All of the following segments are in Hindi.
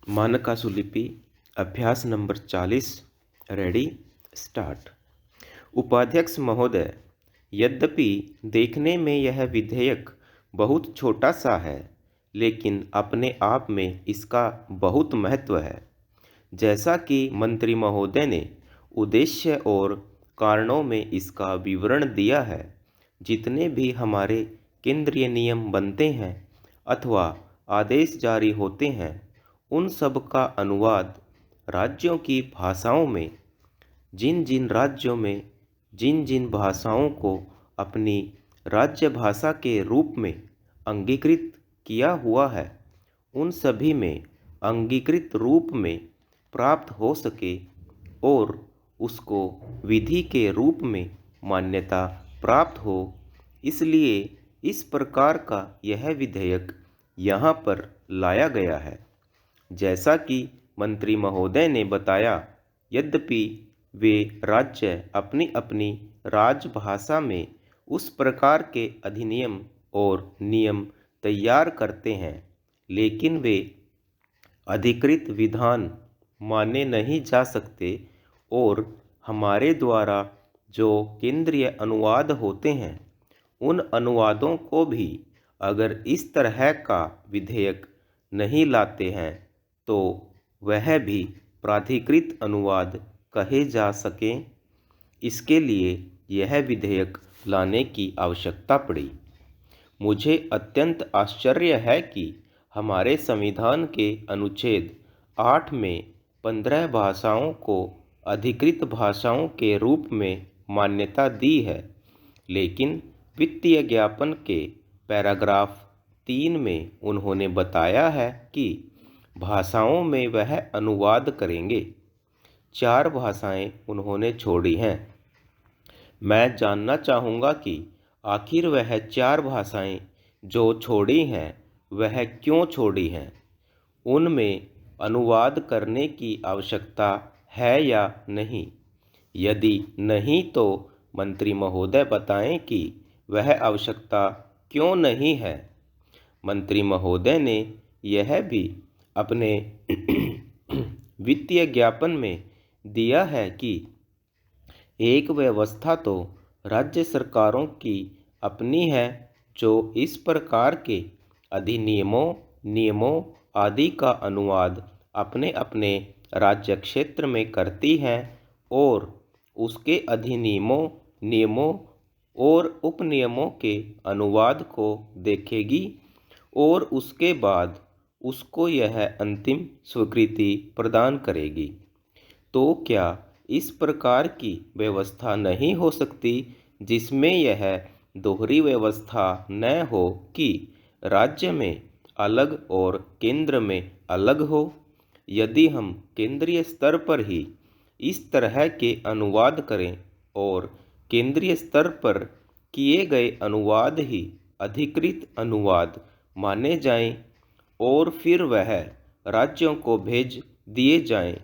मानकासुलिपि अभ्यास नंबर 40 रेडी स्टार्ट। उपाध्यक्ष महोदय, यद्यपि देखने में यह विधेयक बहुत छोटा सा है, लेकिन अपने आप में इसका बहुत महत्व है। जैसा कि मंत्री महोदय ने उद्देश्य और कारणों में इसका विवरण दिया है, जितने भी हमारे केंद्रीय नियम बनते हैं अथवा आदेश जारी होते हैं, उन सब का अनुवाद राज्यों की भाषाओं में, जिन जिन राज्यों में जिन जिन भाषाओं को अपनी राज्य भाषा के रूप में अंगीकृत किया हुआ है, उन सभी में अंगीकृत रूप में प्राप्त हो सके और उसको विधि के रूप में मान्यता प्राप्त हो, इसलिए इस प्रकार का यह विधेयक यहाँ पर लाया गया है। जैसा कि मंत्री महोदय ने बताया, यद्यपि वे राज्य अपनी अपनी राजभाषा में उस प्रकार के अधिनियम और नियम तैयार करते हैं, लेकिन वे अधिकृत विधान माने नहीं जा सकते और हमारे द्वारा जो केंद्रीय अनुवाद होते हैं, उन अनुवादों को भी अगर इस तरह का विधेयक नहीं लाते हैं तो वह भी प्राधिकृत अनुवाद कहे जा सकें। इसके लिए यह विधेयक लाने की आवश्यकता पड़ी। मुझे अत्यंत आश्चर्य है कि हमारे संविधान के अनुच्छेद 8 में 15 भाषाओं को अधिकृत भाषाओं के रूप में मान्यता दी है, लेकिन वित्तीय ज्ञापन के पैराग्राफ 3 में उन्होंने बताया है कि भाषाओं में वह अनुवाद करेंगे। 4 भाषाएं उन्होंने छोड़ी हैं। मैं जानना चाहूँगा कि आखिर वह 4 भाषाएं जो छोड़ी हैं वह क्यों छोड़ी हैं? उनमें अनुवाद करने की आवश्यकता है या नहीं? यदि नहीं तो मंत्री महोदय बताएं कि वह आवश्यकता क्यों नहीं है। मंत्री महोदय ने यह भी अपने वित्तीय ज्ञापन में दिया है कि एक व्यवस्था तो राज्य सरकारों की अपनी है, जो इस प्रकार के अधिनियमों, नियमों आदि का अनुवाद अपने अपने राज्य क्षेत्र में करती हैं और उसके अधिनियमों, नियमों और उपनियमों के अनुवाद को देखेगी और उसके बाद उसको यह अंतिम स्वीकृति प्रदान करेगी। तो क्या इस प्रकार की व्यवस्था नहीं हो सकती जिसमें यह दोहरी व्यवस्था न हो कि राज्य में अलग और केंद्र में अलग हो? यदि हम केंद्रीय स्तर पर ही इस तरह के अनुवाद करें और केंद्रीय स्तर पर किए गए अनुवाद ही अधिकृत अनुवाद माने जाएं और फिर वह राज्यों को भेज दिए जाएं,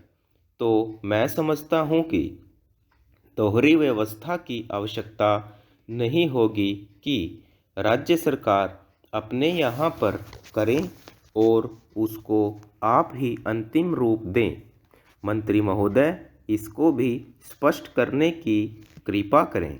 तो मैं समझता हूं कि दोहरी व्यवस्था की आवश्यकता नहीं होगी कि राज्य सरकार अपने यहाँ पर करें और उसको आप ही अंतिम रूप दें। मंत्री महोदय, इसको भी स्पष्ट करने की कृपा करें।